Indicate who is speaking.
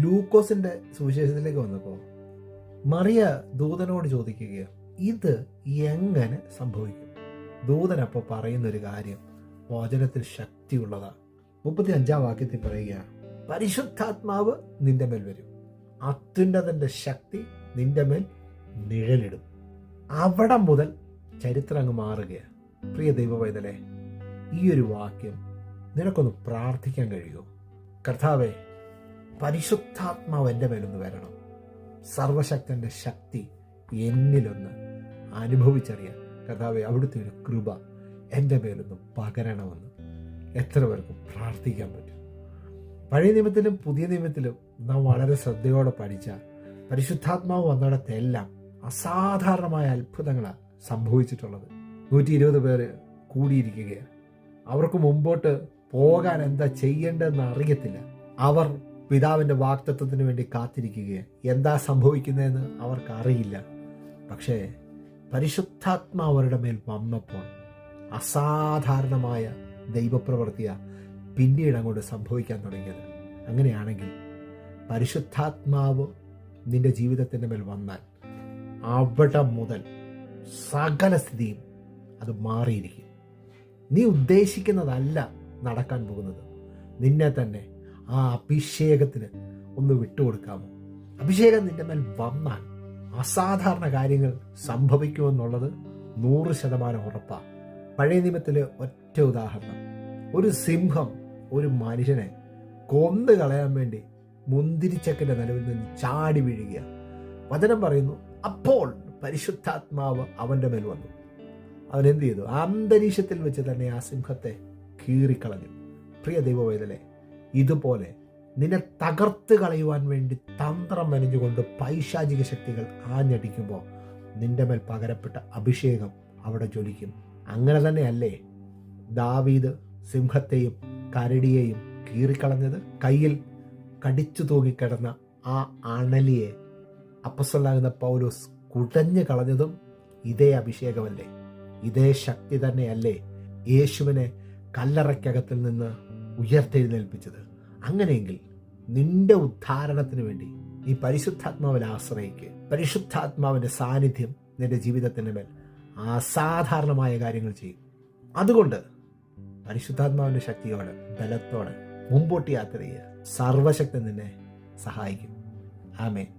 Speaker 1: ലൂക്കോസിന്റെ സുവിശേഷത്തിലേക്ക് വന്നപ്പോൾ മറിയ ദൂതനോട് ചോദിക്കുകയാണ്, ഇത് എങ്ങനെ സംഭവിക്കും? ദൂതൻ അപ്പോൾ പറയുന്നൊരു കാര്യം വചനത്തിൽ ശക്തിയുള്ളതാണ്. 35 വാക്യത്തിൽ പറയുകയാണ്, പരിശുദ്ധാത്മാവ് നിന്റെ മേൽ വരും, അത്യുന്നതന്റെ ശക്തി നിന്റെ മേൽ നിഴലിടും. അവിടെ മുതൽ ചരിത്രം അങ്ങ് മാറുകയാണ്. പ്രിയ ദൈവവൈതലേ, ഈ ഒരു വാക്യം നിനക്കൊന്ന് പ്രാർത്ഥിക്കാൻ കഴിയുമോ? കർത്താവേ, പരിശുദ്ധാത്മാവ് എൻ്റെ മേലൊന്ന് വരണം, സർവശക്തൻ്റെ ശക്തി എന്നിലൊന്ന് അനുഭവിച്ചറിയാൻ കർത്താവേ, അവിടുത്തെ ഒരു കൃപ എൻ്റെ മേലൊന്ന് പകരണമെന്ന് എത്ര പേർക്ക് പ്രാർത്ഥിക്കാൻ പറ്റും? പഴയ നിയമത്തിലും പുതിയ നിയമത്തിലും നാം വളരെ ശ്രദ്ധയോടെ പഠിച്ച പരിശുദ്ധാത്മാവ് വന്നിടത്തെല്ലാം അസാധാരണമായ അത്ഭുതങ്ങളാണ് സംഭവിച്ചിട്ടുള്ളത്. 120 പേര് കൂടിയിരിക്കുകയാണ്. അവർക്ക് മുമ്പോട്ട് പോകാൻ എന്താ ചെയ്യേണ്ടതെന്ന് അറിയത്തില്ല. അവർ പിതാവിൻ്റെ വാഗ്ദത്തത്തിന് വേണ്ടി കാത്തിരിക്കുകയാണ്. എന്താ സംഭവിക്കുന്നതെന്ന് അവർക്ക് അറിയില്ല. പക്ഷേ പരിശുദ്ധാത്മാവ് അവരുടെ മേൽ വന്നപ്പോൾ അസാധാരണമായ ദൈവപ്രവൃത്തിയാണ് പിന്നീട് അങ്ങോട്ട് സംഭവിക്കാൻ തുടങ്ങിയത്. അങ്ങനെയാണെങ്കിൽ പരിശുദ്ധാത്മാവ് നിന്റെ ജീവിതത്തിൻ്റെ മേൽ വന്നാൽ അവിടെ മുതൽ സകല സ്ഥിതിയും അത് മാറിയിരിക്കും. നീ ഉദ്ദേശിക്കുന്നതല്ല നടക്കാൻ പോകുന്നത്. നിന്നെ തന്നെ ആ അഭിഷേകത്തിന് ഒന്ന് വിട്ടുകൊടുക്കാമോ? അഭിഷേകം നിന്റെ മേൽ വന്നാൽ അസാധാരണ കാര്യങ്ങൾ സംഭവിക്കുമെന്നുള്ളത് 100% ഉറപ്പാണ്. പഴയ നിയമത്തിലെ ഒറ്റ ഉദാഹരണം, ഒരു സിംഹം ഒരു മനുഷ്യനെ കൊന്നു കളയാൻ വേണ്ടി മുന്തിരിച്ചക്കിന്റെ നിലവിൽ നിന്ന് ചാടി വീഴുക. വചനം പറയുന്നു, അപ്പോൾ പരിശുദ്ധാത്മാവ് അവന്റെ മേൽ വന്നു. അവൻ എന്ത് ചെയ്തു? അന്തരീക്ഷത്തിൽ വെച്ച് തന്നെ ആ സിംഹത്തെ കീറിക്കളഞ്ഞു. പ്രിയ ദൈവവേദനെ, ഇതുപോലെ നിന്നെ തകർത്ത് കളയുവാൻ വേണ്ടി തന്ത്രം മെനഞ്ഞുകൊണ്ട് പൈശാചിക ശക്തികൾ ആഞ്ഞടിക്കുമ്പോൾ നിന്റെ മേൽ പകരപ്പെട്ട അഭിഷേകം അവിടെ ജ്വലിക്കും. അങ്ങനെ തന്നെയല്ലേ ദാവീദ് സിംഹത്തെയും കരടിയെയും കീറിക്കളഞ്ഞത്? കയ്യിൽ കടിച്ചു തൂങ്ങിക്കിടന്ന ആ അണലിയെ അപ്പസ്തലനാകുന്ന പൗലോസ് കുടഞ്ഞു കളഞ്ഞതും ഇതേ അഭിഷേകമല്ലേ? ഇതേ ശക്തി തന്നെയല്ലേ യേശുവിനെ കല്ലറയ്ക്കകത്തിൽ നിന്ന് ഉയർത്തെഴുന്നേൽപ്പിച്ചത്? അങ്ങനെയെങ്കിൽ നിന്റെ ഉദ്ധാരണത്തിന് വേണ്ടി നീ പരിശുദ്ധാത്മാവിനെ ആശ്രയിക്കുക. പരിശുദ്ധാത്മാവിന്റെ സാന്നിധ്യം നിന്റെ ജീവിതത്തിന്റെ മേൽ അസാധാരണമായ കാര്യങ്ങൾ ചെയ്യും. അതുകൊണ്ട് പരിശുദ്ധാത്മാവിന്റെ ശക്തിയോടെ ബലത്തോടെ മുമ്പോട്ട് യാത്ര ചെയ്യുക. സർവശക്തൻ നിന്നെ സഹായിക്കും. ആമേൻ.